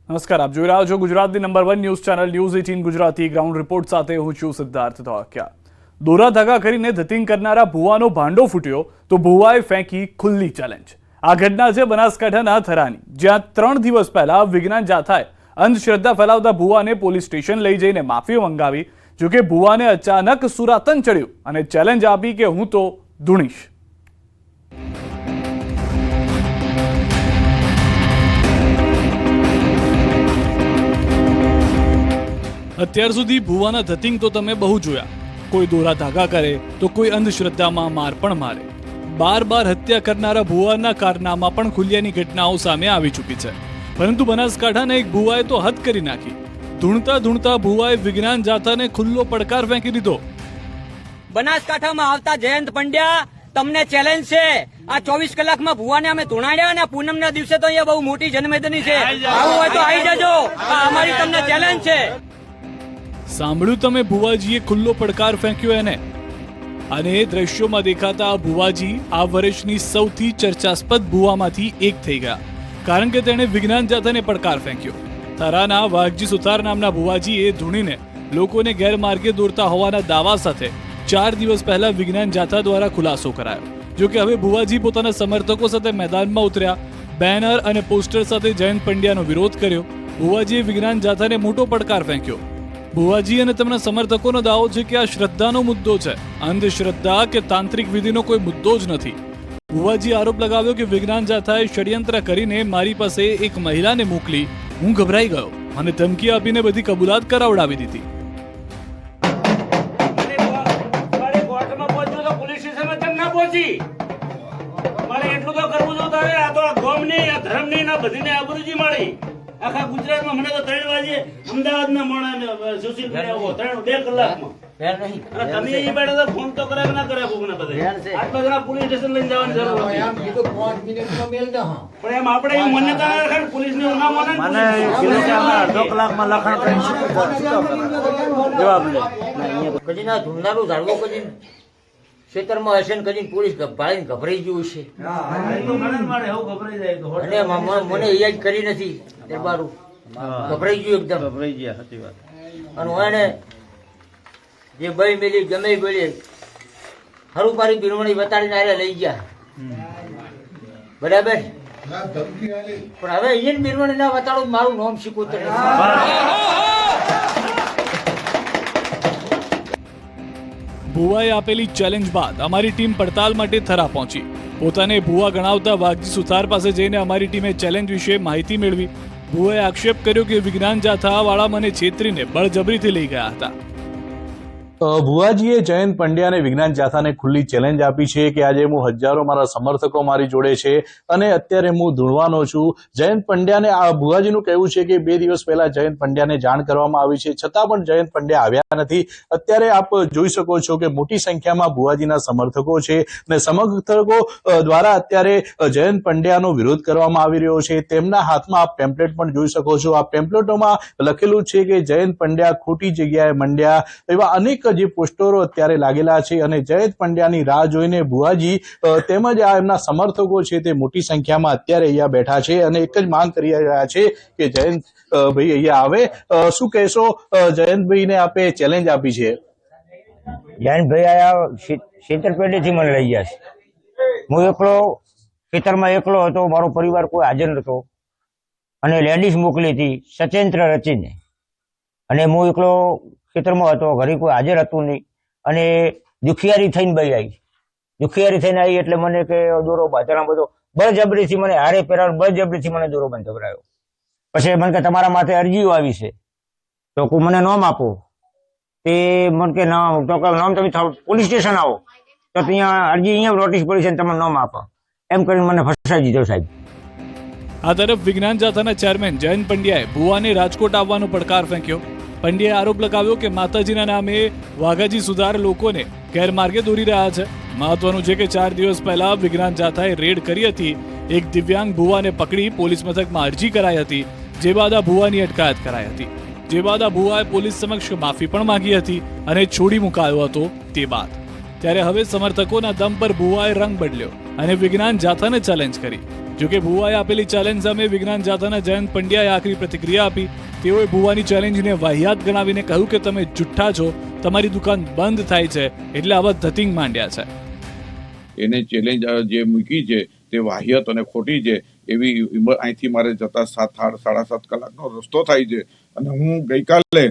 નમસ્કાર, આપ જોઈ રહ્યા છો ગુજરાતની number 1 news channel news 18 Gujarati ground report સાથે હું છું સિદ્ધાર્થ ધોળકિયા। દોરા ધાગા કરીને ધતિંગ કરનારા ભુવાનો ભાંડો ફૂટ્યો તો ભુવાએ ફેંકી ખુલ્લી ચેલેન્જ। આ ઘટના છે બનાસકાંઠાના થરાની, જ્યાં 3 દિવસ પહેલા વિજ્ઞાન જાથાએ અંધશ્રદ્ધા ફેલાવતા ભુવાને પોલીસ સ્ટેશન લઈ જઈને માફી મંગાવી। જોકે ભુવાને અચાનક સુરાતન ચડ્યું અને ચેલેન્જ આપી કે હું તો ધૂણીશ। અત્યાર સુધી ભુવાના ધતિંગ તો તમે બહુ જોયા। કોઈ દોરા ધાગા કરે તો કોઈ અંધશ્રદ્ધામાં માર પણ મારે। બાર હત્યા કરનારા ભુવાના કારનામા પણ ખુલ્યાની ઘટનાઓ સામે આવી ચૂકી છે। પરંતુ બનાસકાંઠાના એક ભુવાએ તો હદ કરી નાખી। ધૂણતા ભુવાએ વિજ્ઞાન જાથાને ખુલ્લો પડકાર ફેંકી દીધો। બનાસકાંઠામાં આવતા જયંત પંડ્યા, તમને ચેલેન્જ છે। આ 24 કલાકમાં ભુવાને અમે ધૂણાડ્યા અને પૂનમના દિવસે તો અહીંયા બહુ મોટી જન્મદિની છે। આવું હોય તો આવી જજો, આ અમારી તમને ચેલેન્જ છે। સાંભળ્યું તમે? ભુવાજીએ ખુલ્લો પડકાર ફેંક્યો એને। અને દ્રશ્યોમાં દેખાતા ભુવાજી આ વર્ષની સૌથી ચર્ચાસ્પદ ભુવામાંથી એક થઈ ગયા, કારણ કે તેણે વિજ્ઞાન જાથાને પડકાર ફેંક્યો। થરાના વાઘજી સુથાર નામના ભુવાજીએ ધૂણીને લોકોને ગેરમાર્ગે દોરતા હોવાના દાવા સાથે 4 દિવસ પહેલા વિજ્ઞાન જાથા દ્વારા ખુલાસો કરાયો। જો કે હવે ભુવાજી પોતાના સમર્થકો સાથે મેદાનમાં ઉતર્યા, બેનર અને પોસ્ટર સાથે જયંત પંડ્યાનો વિરોધ કર્યો। ભુવાજીએ વિજ્ઞાન જાથાને મોટો પડકાર ફેંક્યો। ભુવાજી અને તેમના સમર્થકોનો દાવો છે કે આ શ્રદ્ધાનો મુદ્દો છે, અંધશ્રદ્ધા કે તાંત્રિક વિધિનો કોઈ મુદ્દો જ નથી। ભુવાજી આરોપ લગાવ્યો કે વિજ્ઞાન જાથાએ ષડયંત્ર કરીને મારી પાસે એક મહિલાને મોકલી, હું ગભરાઈ ગયો અને ધમકી આપીને બધી કબૂલાત કરાવડાવી દીધી। આખા ગુજરાતમાં મને તો 3 વાગે અમદાવાદના મોણા સોશિયલ મીડિયા 2 કલાકમાં તમે એ બેઠા તો ફોન તો કરે કે ના કરે કોકને બધા આટલા જણા પોલીસ સ્ટેશન લઈને જવાની જરૂર હતી। એમ કીધું 5 મિનિટમાં મેલ દો, પણ એમ આપણે એવું માન્યતા ના રાખે પોલીસને ના માને મને કીધું કે આપણે અડધો કલાકમાં લખાણ કરીને જવાબ લે કદી ના ધૂંધારું ઝાડવો કદી ખેતરમાં હશે ને કદી પોલીસ ભાળીને ગભરાઈ ગયું છે અને મને એ જ કરી નથી દરબારું ગભરાઈ ગયું, એકદમ ગભરાઈ ગયા, સાચી વાત। અને એને જે બઈ મેલી ગમે બોલી હરુપારી બિરવણી બતાડીને આરે લઈ ગયા, બરાબર। પણ હવે અહીંયા બિરવણી ના બતાડું, મારું નામ શીખવું ભુવાએ આપેલી ચેલેન્જ બાદ અમારી ટીમ પડતાલ માટે થરા પહોંચી। પોતાને ભુવા ગણાવતા વાઘજી સુથાર પાસે જઈને અમારી ટીમે ચેલેન્જ વિશે માહિતી મેળવી। ભુવાએ આક્ષેપ કર્યો કે વિજ્ઞાન જાથા વાળા મને છેતરીને બળજબરીથી લઈ ગયા હતા। ભુવાજીએ જયંત પંડ્યાને વિજ્ઞાન જાથાને ખુલ્લી ચેલેન્જ આપી છે કે આજે હું હજારો મારા સમર્થકો મારી જોડે છે અને અત્યારે હું ધૂણવાનો છું। જયંત પંડ્યાને આ ભુવાજીનું કહેવું છે કે 2 દિવસ પહેલા જયંત પંડ્યાને જાણ કરવામાં આવી છે, છતાં પણ જયંત પંડ્યા આવ્યા નથી। અત્યારે આપ જોઈ શકો છો કે મોટી સંખ્યામાં ભુવાજીના સમર્થકો છે અને સમર્થકો દ્વારા અત્યારે જયંત પંડ્યાનો વિરોધ કરવામાં આવી રહ્યો છે। તેમના હાથમાં આપ પેમ્પલેટ પણ જોઈ શકો છો। આ પેમ્પલેટોમાં લખેલું છે કે જયંત પંડ્યા ખોટી જગ્યાએ મંડ્યા, એવા અનેક જે પોસ્ટરો અત્યારે લાગેલા છે અને જયંત પંડ્યાની રાહ જોઈને ભુવાજી તેમજ આ એમના સમર્થકો છે તે મોટી સંખ્યામાં અત્યારે અહીંયા બેઠા છે અને એક જ માંગ કરી રહ્યા છે કે જયંત ભાઈ અહીંયા આવે। શું કહેશો? જયંતભાઈને આપે ચેલેન્જ આપી છે। જયંતભાઈ આયા છેતરપિંડીથી મને લઈ ગયા છે। હું એકલો ખેતરમાં એકલો હતો, મારો પરિવાર કોઈ હાજર નતો અને લેડીઝ મોકલી હતી ષડયંત્ર રચીને, અને હું એકલો ખેતરમાં હતો, ઘરે કોઈ હાજર હતું નહીં અને દુખિયારી થઈને બઈ આવી। દુખિયારી થઈને આવી એટલે મને કે દોરો બાંધવાનો બધો બળજબરીથી મને હારે પહેરાવ બળજબરીથી મને દોરો બંધાવરાયો। પછી મને કે તમારા માથે અરજીઓ આવી છે તો મને નામ આપો। તે મને કે નામ તો નામ તમે પોલીસ સ્ટેશન આવો તો ત્યાં અરજી અહીંયા નોટિસ પડી છે તમે નામ આપો, એમ કરીને મને ફસાઈ દીધો સાહેબ। આ તરફ વિજ્ઞાન જાથાના ચેરમેન જયંત પંડ્યાએ ભુવાને રાજકોટ આવવાનો પડકાર ફેંક્યો। પંડ્યાએ આરોપ લગાવ્યો કે માતાજીના નામે વાઘાજી સુથાર લોકોને ગેરમાર્ગે દોરી રહ્યા છે। મહત્વનું છે કે 4 દિવસ પહેલા વિજ્ઞાન જાથાએ રેડ કરી હતી। એક દિવ્યાંગ ભુવાને પકડી પોલીસ મથકમાં અરજી કરાઈ હતી, જે બાદ આ ભુવાની અટકાયત કરાઈ હતી। જે બાદ આ ભુવાએ પોલીસ સમક્ષ માફી પણ માંગી હતી અને છોડી મુકાયો હતો। તે બાદ ત્યારે હવે સમર્થકોના દમ પર ભુવાએ રંગ બદલ્યો અને વિજ્ઞાન જાથાને ચેલેન્જ કરી। જોકે ભુવાએ આપેલી ચેલેન્જ સામે વિજ્ઞાન જાથાના જયંત પંડ્યાએ આખરી પ્રતિક્રિયા આપી. તેઓએ ભુવાની ચેલેન્જને વાહિયાત ગણાવીને કહ્યું કે તમે જુઠ્ઠા છો, તમારી દુકાન બંધ થાય છે એટલે આવા ધતિંગ માંડ્યા છે. એને ચેલેન્જ જે મૂકી છે તે વાહિયાત અને ખોટી છે. એવી અહીંથી મારે જતા 7-7.5 કલાકનો રસ્તો થાય છે અને હું ગઈકાલે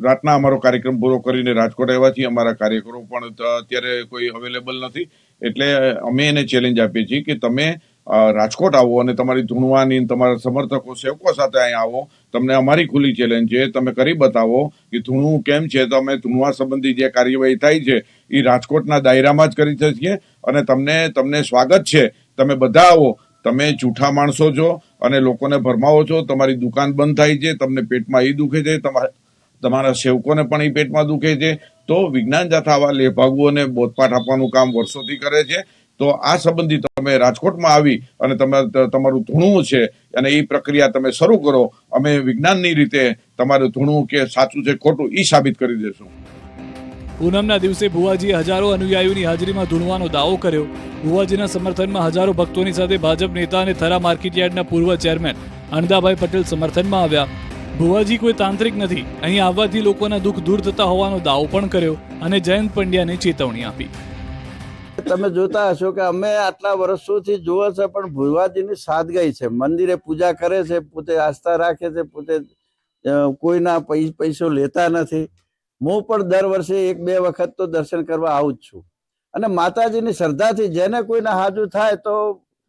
રાતના અમારો કાર્યક્રમ પૂરો કરીને રાજકોટ આવ્યા છીએ. અમારા કાર્યકરો પણ અત્યારે કોઈ અવેલેબલ નથી, એટલે અમે એને ચેલેન્જ આપીએ છીએ કે તમે રાજકોટ આવો અને તમારી ધૂણવાની તમારા સમર્થકો સેવકો સાથે અહીંયા આવો. તમને અમારી ખુલ્લી ચેલેન્જ છે, તમે કરી બતાવો કે ધૂણવું કેમ છે. તો અમે ધૂણવા સંબંધી જે કાર્યવાહી થાય છે એ રાજકોટના દાયરામાં જ કરી શકીએ અને તમને સ્વાગત છે. તમે બધા આવો. તમે જૂઠા માણસો છો અને લોકોને ભરમાવો છો. તમારી દુકાન બંધ થાય છે, તમને પેટમાં એ દુખે છે, તમારા સેવકોને પણ એ પેટમાં દુખે છે. તો વિજ્ઞાન જાથા આવા લેભાગુઓને બોધપાઠ આપવાનું કામ વર્ષોથી કરે છે. તો આ સંબંધી તમે રાજકોટમાં આવી અને તમારું ધૂણવું છે અને એ પ્રક્રિયા તમે શરૂ કરો. અમે વિજ્ઞાનની રીતે તમારું ધૂણવું કે સાચું છે ખોટું એ સાબિત કરી દેશું. પૂનમના દિવસે ભુવાજીએ હજારો અનુયાયીઓની હાજરીમાં ધૂણવાનો દાવો કર્યો. ભુવાજીના સમર્થનમાં હજારો ભક્તોની સાથે ભાજપ નેતા અને થરા માર્કેટયાર્ડના પૂર્વ ચેરમેન અણદાભાઈ પટેલ સમર્થનમાં આવ્યા. ભુવાજી કોઈ તાંત્રિક નથી, અહીં આવવાથી લોકોના દુઃખ દૂર થતા હોવાનો દાવો પણ કર્યો અને જયંત પંડ્યાને ચેતવણી આપી. તમે જોતા હશો કે અમે આટલા વર્ષોથી જોવે છે પણ ભુવાજીની સાદગાઈ છે. મંદિરે પૂજા કરે છે, પોતે આસ્થા રાખે છે, પોતે કોઈના પૈસો લેતા નથી. હું પણ દર વર્ષે 1-2 વખત તો દર્શન કરવા આવું જ છું અને માતાજીની શ્રદ્ધાથી જેને કોઈને હાજુ થાય તો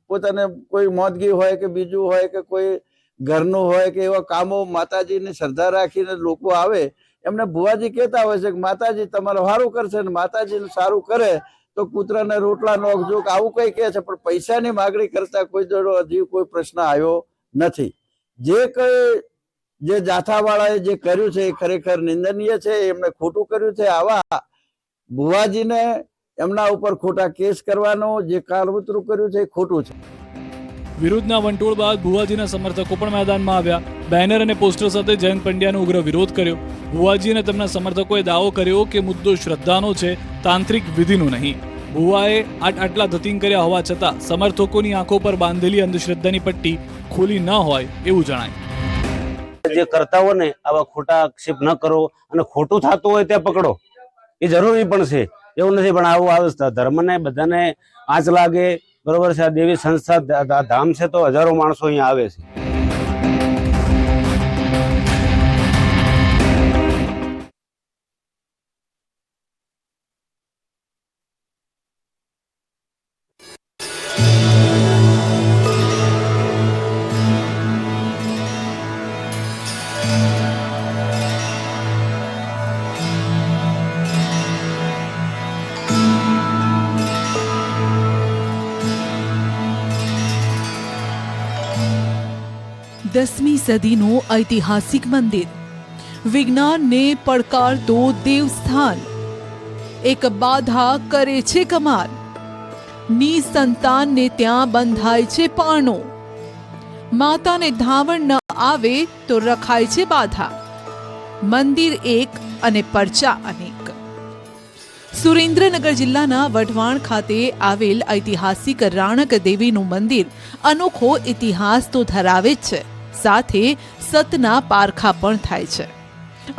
પોતાને કોઈ મોદગી હોય કે બીજું હોય કે કોઈ ઘરનું હોય કે એવા કામો માતાજીની શ્રદ્ધા રાખીને લોકો આવે. એમને ભુવાજી કહેતા હોય છે કે માતાજી તમારું સારું કરશે ને માતાજીનું સારું કરે તો કૂતરાને રોટલા નોખજો કે આવું કઈ કહે છે. પણ પૈસાની માગણી કરતા કોઈ જોડો હજી કોઈ પ્રશ્ન આવ્યો નથી. જે જાથાવાળાએ જે કર્યું છે એ ખરેખર નિંદનીય છે. એમને ખોટું કર્યું છે. આવા ભુવાજીને એમના ઉપર ખોટા કેસ કરવાનો જે કાળવતરું કર્યું છે એ ખોટું છે. વિરોધના વંટોળ બાદ ભુવાજીના સમર્થકો પણ મેદાનમાં આવ્યા. બેનર અને પોસ્ટર સાથે જયંત પંડ્યાનો ઉગ્ર વિરોધ કર્યો. ભુવાજી અને તેમના સમર્થકોએ દાવો કર્યો કે મુદ્દો શ્રદ્ધાનો છે, તાંત્રિક વિધિનો નહીં. ભુવાએ આટલા ધતિંગ કર્યા હોવા છતાં સમર્થકોની આંખો પર બાંધેલી અંધશ્રદ્ધાની પટ્ટી ખોલી ન હોય એવું જણાય. જે કરતા હોય ને આવા ખોટા આક્ષેપ ન કરો અને ખોટું થતું હોય તે પકડો, એ જરૂરી પણ છે. એવું નથી પણ આવું આવે ધર્મને બધાને આંચ લાગે. બરોબર છે. આ દેવી સંસ્થા ધામ છે તો હજારો માણસો અહીંયા આવે છે. દસમી સદીનું ઐતિહાસિક મંદિર, વિજ્ઞાનને પડકારતો દેવસ્થાન, એક બાધા કરે છે કમાલ. નિસંતાનને ત્યાં બંધાય છે પારણો, માતાને ધાવણ ન આવે તો રખાય છે બાધા. મંદિર એક અને પરચા અનેક. સુરેન્દ્રનગર જિલ્લાના વઢવાણ ખાતે આવેલ ઐતિહાસિક રાણક દેવીનું મંદિર અનોખો ઇતિહાસ તો ધરાવે જ છે, સાથે સતના પારખા પણ થાય છે.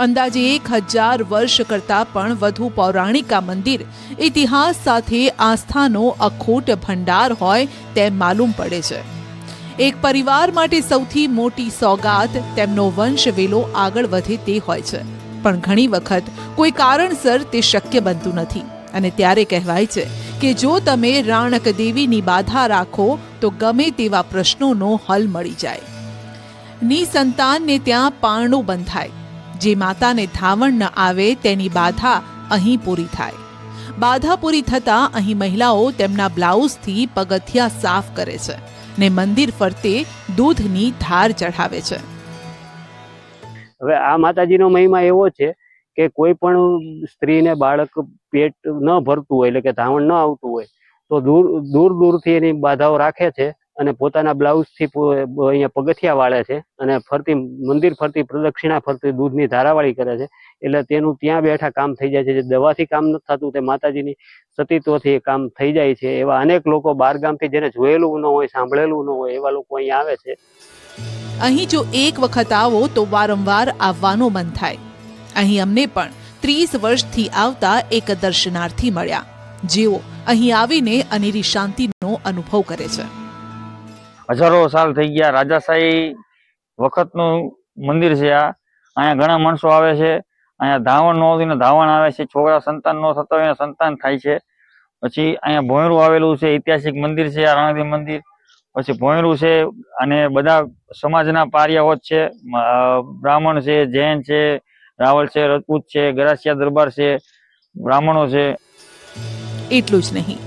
અંદાજે 1000 વર્ષ કરતાં પણ વધુ પૌરાણિક આ મંદિર ઇતિહાસ સાથે આસ્થાનો અખૂટ ભંડાર હોય તેમ માલુમ પડે છે. એક પરિવાર માટે સૌથી મોટી સોગાત તેમનો વંશ વેલો આગળ વધે તે હોય છે, પણ ઘણી વખત કોઈ કારણસર તે શક્ય બનતું નથી અને ત્યારે કહેવાય છે કે જો તમે રાણક દેવીની બાધા રાખો તો ગમે તેવા પ્રશ્નોનો હલ મળી જાય. નિસંતાનને ત્યાં પારણું બંધાય, જે માતાને ધાવણ ન આવે તેની બાધા અહીં પૂરી થાય. બાધા પૂરી થતાં અહીં મહિલાઓ તેમના બ્લાઉઝથી પગથિયા સાફ કરે છે ને મંદિર ફરતે દૂધની ધાર ચઢાવે છે. હવે આ માતાજીનો મહિમા એવો છે કે કોઈ પણ સ્ત્રીને બાળક પેટ ન ભરતું હોય એટલે કે ધાવણ ન આવતું હોય તો દૂરથી એની બાધાઓ રાખે છે અને પોતાના બ્લાઉઝથી અહીંયા પગથિયા વાળે છે અને ફરતી મંદિર ફરતી પ્રદક્ષિણા ફરતી દૂધની ધારાવાળી કરે છે. એટલે તેનું ત્યાં બેઠા કામ થઈ જાય છે. જે દવાથી કામ નથી થતું તે માતાજીની સતીત્વથી એ કામ થઈ જાય છે. એવા અનેક લોકો બહાર ગામથી જેને જોયેલું ન હોય, સાંભળેલું ન હોય એવા લોકો અહીંયા આવે છે. અહીં જો એક વખત આવો તો વારંવાર આવવાનું મન થાય. અહીં અમને પણ 30 વર્ષથી આવતા એક દર્શનાર્થી મળ્યા, જેઓ અહીં આવીને અનેરી શાંતિનો અનુભવ કરે છે. હજારો સાલ થઈ ગયા, રાજાશાહી વખતનું મંદિર છે આ. અહીંયા ઘણા માણસો આવે છે. અહીંયા ધાવણ ન હોતું ને ધાવણ આવે છે. છોકરા સંતાન ન થતા હોય સંતાન થાય છે. પછી અહીંયા ભોંયરું આવેલું છે, ઐતિહાસિક મંદિર છે આ રાણાદેવી મંદિર. પછી ભોંયરું છે અને બધા સમાજના પારિયાવત છે, બ્રાહ્મણ છે, જૈન છે, રાવલ છે, રજપૂત છે, ગરાસિયા દરબાર છે, બ્રાહ્મણો છે. એટલું જ નહીં,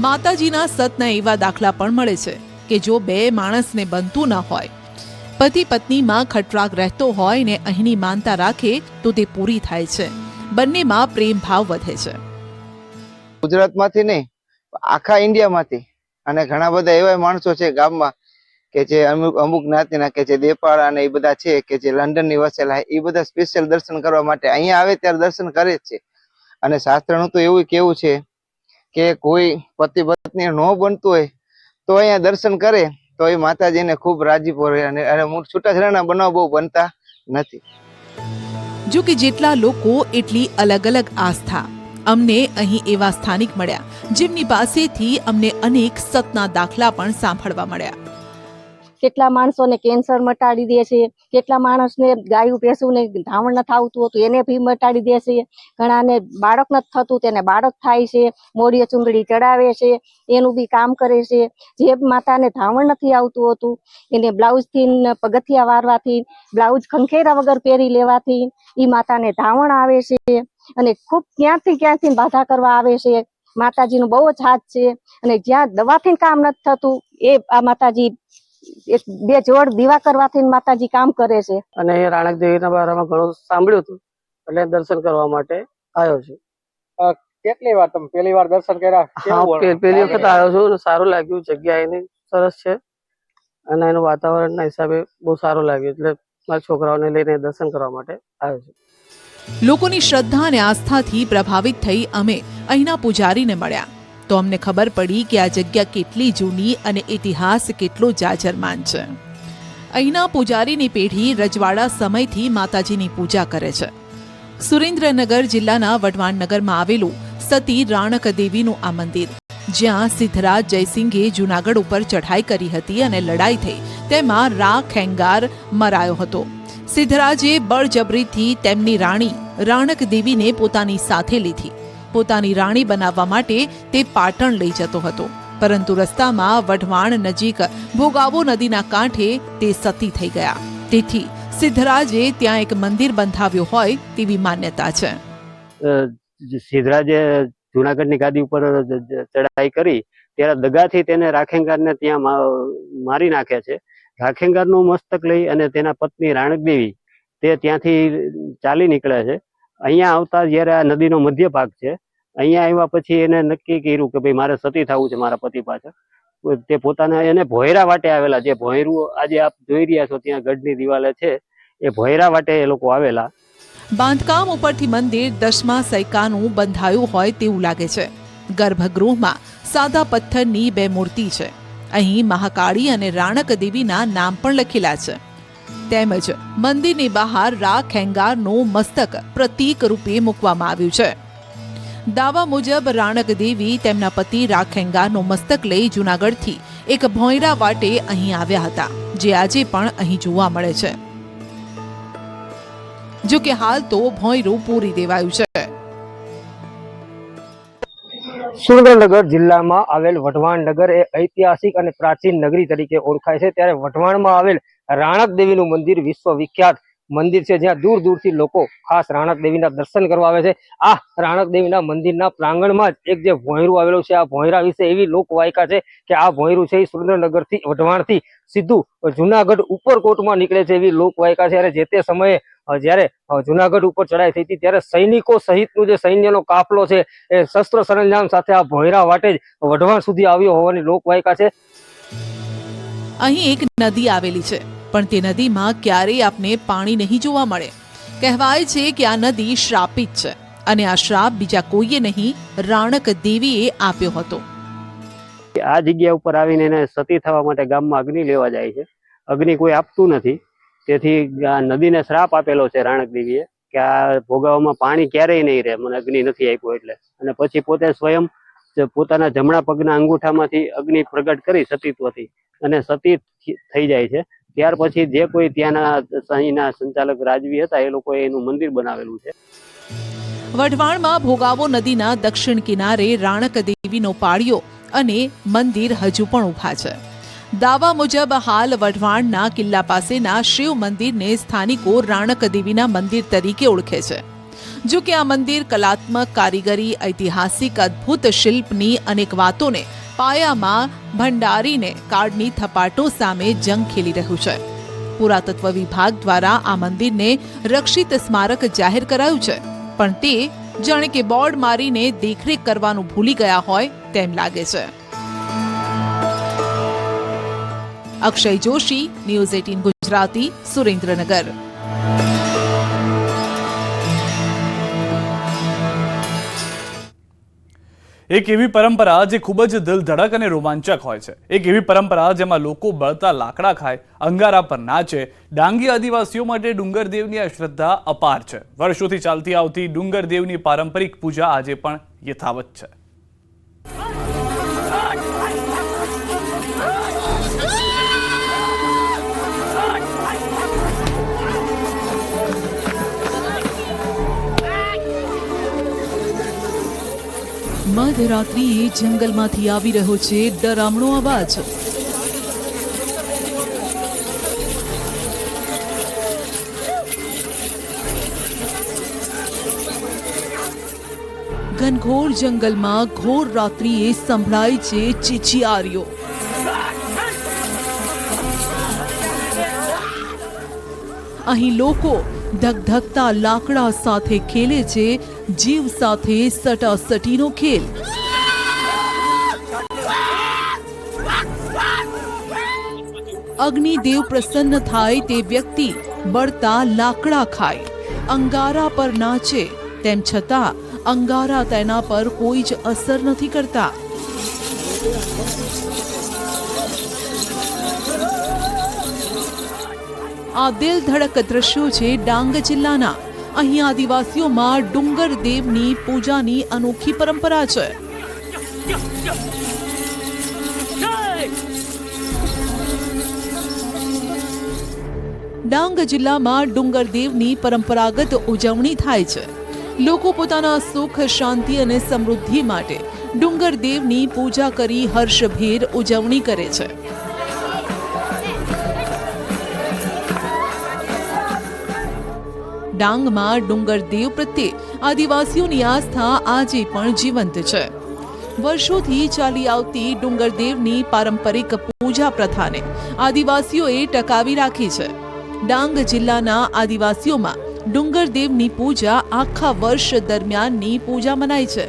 માતાજીના સતના એવા દાખલા પણ મળે છે કે જો બે માણસને બનતું ન હોય, પતિ પત્નીમાં ખટરાગ રહેતો હોય ને અહીંની માનતા રાખે તો તે પૂરી થાય છે. બંનેમાં પ્રેમ ભાવ વધે છે. ગુજરાતમાંથી નહીં, આખા ઇન્ડિયામાંથી અને ઘણા બધા એવા માણસો છે ગામમાં કે જે અમુક જ્ઞાતિના કે જે દેપાળા અને એ બધા છે કે જે લંડનની વસેલા, એ બધા સ્પેશિયલ દર્શન કરવા માટે અહીંયા આવે ત્યારે દર્શન કરે જ છે. અને શાસ્ત્રનું તો એવું કેવું છે કે કોઈ પતિ પત્ની ન બનતું હોય તો અહીંયા દર્શન કરે તો એ માતાજીને ખૂબ રાજીપો રહે. અને છૂટાછેડાના બનાવ બહુ બનતા નથી. જો કે જેટલા લોકો એટલી અલગ અલગ આસ્થા. અમને અહીં એવા સ્થાનિક મળ્યા જેમની પાસેથી અમને અનેક સતના દાખલા પણ સાંભળવા મળ્યા. કેટલા માણસોને કેન્સર મટાડી દે છે, કેટલા માણસને ગાયું ભેંસુને ધાવણ નથી આવતું હતું એને બી મટાડી દે છે, ઘણાને બાળક નથી થતું તેને બાળક થાય છે, મોડીએ ચુંદડી ચડાવે છે, એનું બી કામ કરે છે. જે માતાને ધાવણ નથી આવતું હતું એને બ્લાઉઝથી પગથિયા વારવાથી, બ્લાઉઝ ખંખેરા વગર પહેરી લેવાથી એ માતાને ધાવણ આવે છે. અને ખૂબ ક્યાંથી બાધા કરવા આવે છે. માતાજીનું બહુ જ હાથ છે. અને જ્યાં દવાથી કામ નથી થતું એ આ માતાજી બે જોડ દીવા કરવાથી માતાજી કામ કરે છે. અને એ રાણક દેવીના બારામાં ઘણું સાંભળ્યું હતું એટલે દર્શન કરવા માટે આવ્યો છું. કેટલી વાર તમે પહેલી વાર દર્શન કર્યા? પહેલી વખત આવ્યો છું અને સારું લાગ્યું. જગ્યા એની સરસ છે અને એનું વાતાવરણના હિસાબે બહુ સારું લાગ્યું એટલે મારા છોકરાઓને લઈને દર્શન કરવા માટે આવ્યો છું. લોકોની શ્રદ્ધા અને આસ્થાથી પ્રભાવિત થઈ અમે અહીંના પૂજારીને મળ્યા તો અમને ખબર પડી કે આ જગ્યા કેટલી જૂની અને ઇતિહાસ કેટલો જાજરમાન છે. અહીંના પૂજારીની પેઢી રજવાડા સમયથી માતાજીની પૂજા કરે છે. સુરેન્દ્રનગર જિલ્લાના વઢવાણનગરમાં આવેલું સતી રાણક દેવીનું આ મંદિર, જ્યાં સિદ્ધરાજ જયસિંહે જૂનાગઢ ઉપર ચઢાઈ કરી હતી અને લડાઈ થઈ તેમાં રા ખેંગાર મરાયો હતો. સિદ્ધરાજે બળજબરીથી તેમની રાણી રાણક દેવીને પોતાની સાથે લીધી. પોતાની રાણી બનાવવા માટે તે પાટણ લઈ જતો હતો, પરંતુ રસ્તામાં વઢવાણ નજીક ભોગાવો નદીના કાંઠે તે સતી થઈ ગયા. તેથી સિદ્ધરાજે ત્યાં એક મંદિર બંધાવ્યું હોય તેવી માન્યતા છે. સિદ્ધરાજે જુનાગઢની ગાદી ઉપર ચડાઈ કરી ત્યારે દગાથી તેને રાખેંગારને ત્યાં મારી નાખે છે. રાખેંગારનું મસ્તક લઈ અને તેના પત્ની રાણક દેવી તે ત્યાંથી ચાલી નીકળે છે. અહીંયા આવતા જયારે આ નદીનો મધ્ય ભાગ છે, અહીંયા આવ્યા પછી એને નક્કી કર્યું કે ભાઈ મારે સતી થવું છે મારા પતિ પાછળ. તે પોતાના એને ભોયરા વાટે આવેલા, જે ભોયરું આજે આપ જોઈ રહ્યા છો ત્યાં ગઢની દિવાલે છે, એ ભોયરા વાટે એ લોકો આવેલા. બાંધકામ ઉપરથી મંદિર 10મા સૈકાનું બંધાયું હોય તેવું લાગે છે. ગર્ભગૃહમાં સાદા પથ્થરની 2 મૂર્તિ છે. અહીં મહાકાળી અને રાણક દેવીના નામ પણ લખેલા છે. તેમજ મંદિરની બહાર રા ખેંગારનું મસ્તક પ્રતીક રૂપે મૂકવામાં આવ્યું છે. દાવા મુજબ રાણક દેવી તેમના પતિ રા ખેંગારનું મસ્તક લઈ જૂનાગઢથી એક ભોંયરા વાટે અહીં આવ્યા હતા, જે આજે પણ અહીં જોવા મળે છે. જો કે હાલ તો ભોંયરું પૂરી દેવાયું છે. સુરેન્દ્રનગર જિલ્લામાં આવેલ વઢવાણનગર એ ઐતિહાસિક અને પ્રાચીન નગરી તરીકે ઓળખાય છે. ત્યારે વઢવાણમાં આવેલ રાણક દેવીનું મંદિર વિશ્વ વિખ્યાત મંદિર છે, જ્યાં દૂર દૂરથી લોકો ખાસ રાણક દેવીના દર્શન કરવા આવે છે. આ રાણક દેવીના મંદિરના પ્રાંગણમાં જ એક જે ભોંયરું આવેલું છે, આ ભોંયરા વિશે એવી લોકવાયકા છે કે આ ભોંયરું છે એ સુરેન્દ્રનગરથી વઢવાણથી સીધું જુનાગઢ ઉપરકોટમાં નીકળે છે એવી લોકવાયકા છે. અને જે તે સમયે જ્યારે જુનાગઢ ઉપર ચડાઈ થઈ હતી ત્યારે સૈનિકો સહિતનું જે સૈન્યનો કાફલો છે એ શસ્ત્ર સરંજામ સાથે આ ભોંયરા વાટે જ વઢવાણ સુધી આવ્યો હોવાની લોકવાયકા છે. અહીં એક નદી આવેલી છે, પણ તે નદીમાં ક્યારેય આપને પાણી નહીં જોવા મળે. કહેવાય છે કે આ નદી શ્રાપિત છે અને આ શ્રાપ બીજા કોઈએ નહીં, રાણક દેવીએ આપ્યો હતો. આ જગ્યા ઉપર આવીને એને સતી થવા માટે ગામમાં અગ્નિ લેવા જાય છે. અગ્નિ કોઈ આપતું નથી, તેથી આ નદીને શ્રાપ આપેલો છે રાણક દેવીએ કે આ ભોગાવામાં પાણી ક્યારેય નહીં રહે, મને અગ્નિ નથી આપ્યો એટલે. અને પછી પોતે સ્વયં પોતાના જમણા પગના અંગૂઠામાંથી અગ્નિ પ્રગટ કરી સતીત્વથી અને સતી થઈ જાય છે. ત્યાર પછી જે કોઈ ત્યાંના અહીંના સંચાલક રાજવી હતા એ લોકોએ એનું મંદિર બનાવેલું છે. વઢવાણમાં ભોગાવો નદીના દક્ષિણ કિનારે રાણક દેવીનો પાળિયો અને મંદિર હજુ પણ ઊભા છે. દાવા મુજબ હાલ વઢવાણના કિલ્લા પાસેના શિવ મંદિરને સ્થાનિકો રાણક દેવીના મંદિર તરીકે ઓળખે છે. જો કે આ મંદિર કલાત્મક કારીગરી, ઐતિહાસિક અદ્ભુત શિલ્પની અનેક વાતોને પાયામાં ભંડારીને કાળની થપાટો સામે જંગ ખેલી રહ્યું છે. પુરાતત્વ વિભાગ દ્વારા આ મંદિરને રક્ષિત સ્મારક જાહેર કરાયું છે, પણ તે જાણે કે બોર્ડ મારીને દેખરેખ કરવાનું ભૂલી ગયા હોય તેમ લાગે છે. અક્ષય જોશી, ન્યૂઝ 18 ગુજરાતી, સુરેન્દ્રનગર. એક એવી પરંપરા જે ખૂબ જ દિલધડક અને રોમાંચક હોય છે. એક એવી પરંપરા જેમાં લોકો બળતા લાકડા ખાય, અંગારા પર નાચે. ડાંગી આદિવાસીઓ માટે ડુંગરદેવની આ શ્રદ્ધા અપાર છે. વર્ષોથી ચાલતી આવતી ડુંગરદેવની પારંપરિક પૂજા આજે પણ યથાવત છે. મધરાત્રિએ જંગલમાંથી આવી રહ્યો છે ડરામણો અવાજ. ઘનઘોર જંગલમાં ઘોર રાત્રિએ સંભળાય છે ચીચિયારીઓ. અહીં લોકો ધગધગતા લાકડા સાથે ખેલે છે જીવ સાથે સટાસટીનો ખેલ. અગ્નિદેવ પ્રસન્ન થાય તે વ્યક્તિ બળતા લાકડા ખાય, અંગારા પર નાચે, તેમ છતાં અંગારા તેના પર કોઈ જ અસર નથી કરતા. આ દિલ ધડક દ્રશ્યો છે ડાંગ જિલ્લાના. અહીં આદિવાસીઓમાં ડુંગર દેવની પૂજાની અનોખી પરંપરા છે. ડાંગ જિલ્લામાં ડુંગર દેવની પરંપરાગત ઉજવણી થાય છે. લોકો પોતાના સુખ, શાંતિ અને સમૃદ્ધિ માટે ડુંગર દેવની પૂજા કરી હર્ષભેર ઉજવણી કરે છે. ડાંગમાં ડુંગર દેવ પ્રત્યે આદિવાસીઓની આસ્થા આજે પણ જીવંત છે. વર્ષોથી ચાલી આવતી ડુંગર દેવની પારંપરિક પૂજા પ્રથાને આદિવાસીઓએ ટકાવી રાખી છે. ડાંગ જિલ્લાના આદિવાસીઓમાં ડુંગર દેવની પૂજા આખા વર્ષ દરમિયાનની પૂજા મનાય છે,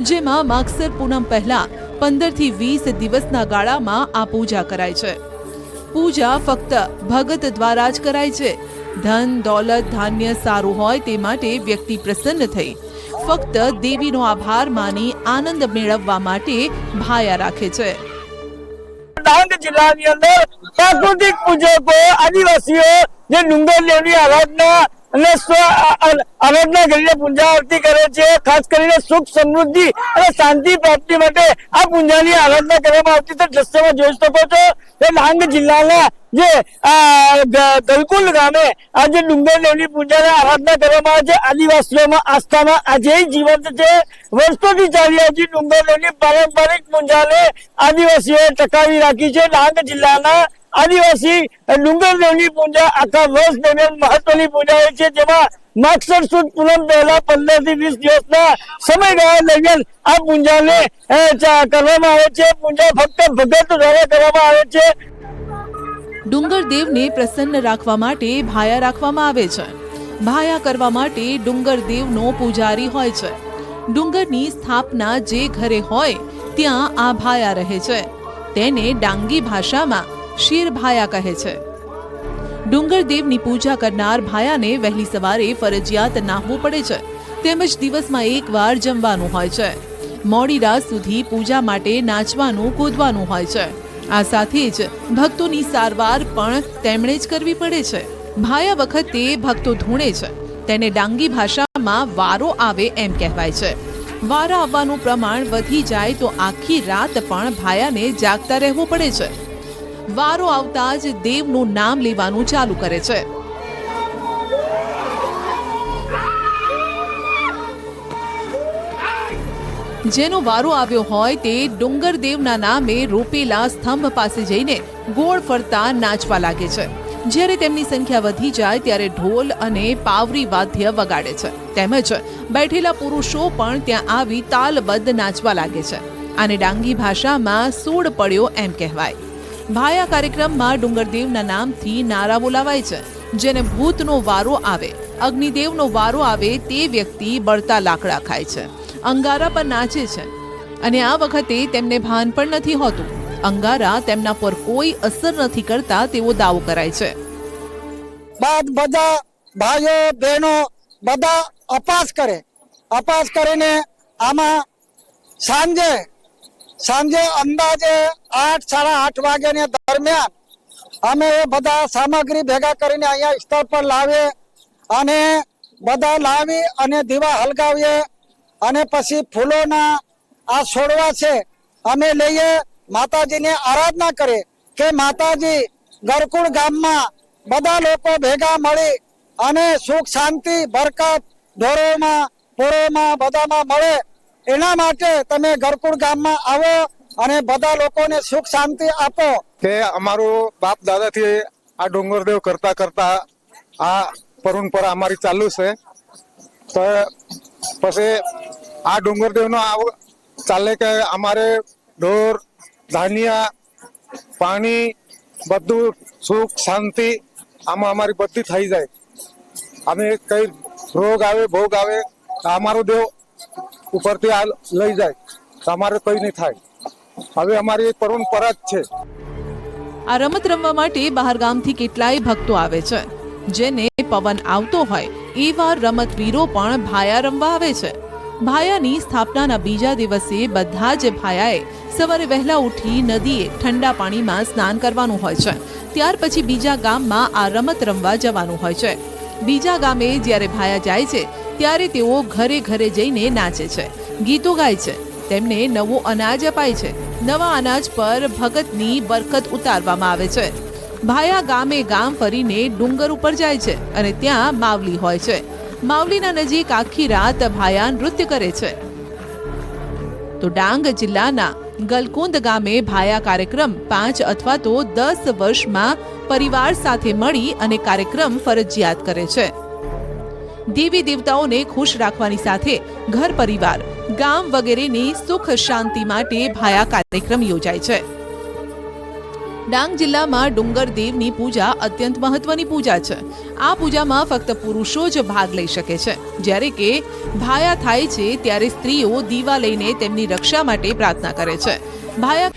જેમાં માગસર પૂનમ પહેલા 15 થી 20 દિવસના ગાળામાં આ પૂજા કરાય છે. પૂજા ફક્ત ભગત દ્વારા જ કરાય છે. ધન, દોલત, ધાન્ય સારું હોય તે માટે વ્યક્તિ પ્રસન્ન થઈ ફક્ત દેવીનો આભાર માની આનંદ મેળવવા માટે ભાયા રાખે છે. ડાંગ જિલ્લાની અંદર પ્રાકૃતિક પૂજકો આદિવાસીઓ જે ડુંગર દેવની આરાધના અને આરાધના કરીને પૂજા આરતી કરે છે. ખાસ કરીને સુખ, સમૃદ્ધિ અને શાંતિ પ્રાપ્તિ માટે આ પૂજાની આરાધના કરવામાં આવતી છે. દ્રશ્યમાં જોઈ શકો છો કે ડાંગ જિલ્લાના જે ગલકુલ ગામે આજે ડુંગર દેવની પૂજાની આરાધના કરવામાં આવે છે. આદિવાસીઓમાં આસ્થામાં આજે જીવંત છે. વર્ષોથી ચાલી આવતી ડુંગર દેવની પારંપરિક પૂજાને આદિવાસીઓએ ટકાવી રાખી છે. ડાંગ જિલ્લાના આદિવાસી ડુંગર દેવની પૂજા આખા વર્ષ દરમિયાન મહત્વની પૂજા હોય છે, જેમાં માગસર સુદ પૂનમ પહેલા 15 થી 20 દિવસના સમયગાળા દરમિયાન આ પૂજાને કરવામાં આવે છે. પૂજા ફક્ત ભગત દ્વારા કરવામાં આવે છે. ડુંગર દેવને પ્રસન્ન રાખવા માટે ભાયા રાખવામાં આવે છે. ભાયા કરવા માટે ડુંગર દેવનો પૂજારી હોય છે. ડુંગરની સ્થાપના જે ઘરે હોય ત્યાં આ ભાયા રહે છે. તેને ડાંગી ભાષામાં શિર ભાયા કહે છે. ડુંગરદેવની પૂજા કરનાર ભાયાને વહેલી સવારે ફરજિયાત નાહવું પડે છે, તેમજ દિવસમાં એકવાર જમવાનું હોય છે. મોડી રાત સુધી પૂજા માટે નાચવાનું કૂદવાનું હોય છે. આ સાથે જ ભક્તોની સારવાર પણ તેમણે જ કરવી પડે છે. ભાયા વખતે ભક્તો ધૂણે છે, તેને ડાંગી ભાષામાં વારો આવે એમ કહેવાય છે. વારા આવવાનું પ્રમાણ વધી જાય તો આખી રાત પણ ભાયાને જાગતા રહેવું પડે છે. વારો આવતા જ દેવનું નામ લેવાનું ચાલુ કરે છે. જેનો વારો આવ્યો હોય તે ડુંગરદેવના નામે રોપેલા સ્તંભ પાસે જઈને ગોળ ફરતા નાચવા લાગે છે. જ્યારે તેમની સંખ્યા વધી જાય ત્યારે ઢોલ અને પાવરી વાદ્ય વગાડે છે. તેમજ બેઠેલા પુરુષો પણ ત્યાં આવી તાલબદ્ધ નાચવા લાગે છે. આને ડાંગી ભાષામાં સૂડ પડ્યો એમ કહેવાય. ભાયા કાર્યક્રમમાં ડુંગરદેવના નામથી નારા બોલાવાય છે. જેને ભૂતનો વારો આવે, અગ્નિદેવનો વારો આવે તે વ્યક્તિ બળતા લાકડા ખાય છે, અંગારા પર નાચે છે અને આ વખતે તેમને ભાન પણ નથી હોતું. અંગારા તેમના પર કોઈ અસર નથી કરતા તેવો દાવો કરાય છે. બાદ બધા ભાઈઓ બહેનો બધા અપાસ કરે. અપાસ કરીને આમાં સાંજે અંદાજે 8-8:30 વાગ્યાની દરમિયાન અમે એ બધા સામગ્રી ભેગા કરીને અહીંયા સ્થળ પર લાવીએ અને બધા લાવી અને દીવા હલગાવીએ અને પછી ફૂલોના આ છોડવા છે અમે લઈએ, માતાજીને આરાધના કરે કે માતાજી ગરકુળ ગામમાં બધા લોકો ભેગા મળી અને સુખ શાંતિ બરકત ઢોરોમાં પોળોમાં બધામાં મળે, એના માટે તમે ગરકુળ ગામમાં આવો અને બધા લોકોને સુખ શાંતિ આપો. કે અમારું બાપ દાદાથી આ ડુંગરદેવ કરતા કરતા આ પરંપરા અમારી ચાલુ છે. તો પછી આ ડુંગરદેવનો ચાલે કે અમારે ઢોર ધાન્ય પાણી બધું સુખ શાંતિ આમાં અમારી બધી થઈ જાય. અમે કઈ રોગ આવે ભોગ આવે અમારો દેવ ઉપરથી આ લઈ જાય તો અમારે કઈ નહીં થાય. હવે અમારી પરંપરા જ છે. આ રમત રમવા માટે બહાર ગામથી કેટલાય ભક્તો આવે છે. જેને પવન આવતો હોય એવા રમતવીરો પણ ભાયા રમવા આવે છે. ભાયાની સ્થાપનાના બીજા દિવસે બધા જ ભાયાએ સવારે વહેલા ઉઠી નદીએ ઠંડા પાણીમાં સ્નાન કરવાનું હોય છે. ત્યાર પછી બીજા ગામમાં આ રમત રમવા જવાનું હોય છે. બીજા ગામે જ્યારે ભાયા જાય છે ત્યારે તેઓ ઘરે ઘરે જઈને નાચે છે, ગીતો ગાય છે. તેમને નવું અનાજ અપાય છે. નવા અનાજ પર ભગતની બરકત ઉતારવામાં આવે છે. ભાયા ગામે ગામ ફરીને ડુંગર ઉપર જાય છે અને ત્યાં માવલી હોય છે. માવલીના નજીક આખી રાત ભાયા નૃત્ય કરે છે. તો ડાંગ જિલ્લાના ગલકુંદ ગામે ભાયા કાર્યક્રમ 5 અથવા તો 10 વર્ષમાં પરિવાર સાથે મળી અને કાર્યક્રમ ફરજિયાત કરે છે. દેવી દેવતાઓને ખુશ રાખવાની સાથે ઘર પરિવાર ગામ વગેરેની સુખ શાંતિ માટે ભાયા કાર્યક્રમ યોજાય છે. ડાંગ જિલ્લામાં ડુંગરદેવની પૂજા અત્યંત મહત્વની પૂજા છે. આ પૂજામાં ફક્ત પુરુષો જ ભાગ લઈ શકે છે. જ્યારે કે ભાયા થાય છે ત્યારે સ્ત્રીઓ દીવા લઈને તેમની રક્ષા માટે પ્રાર્થના કરે છે. ભાયા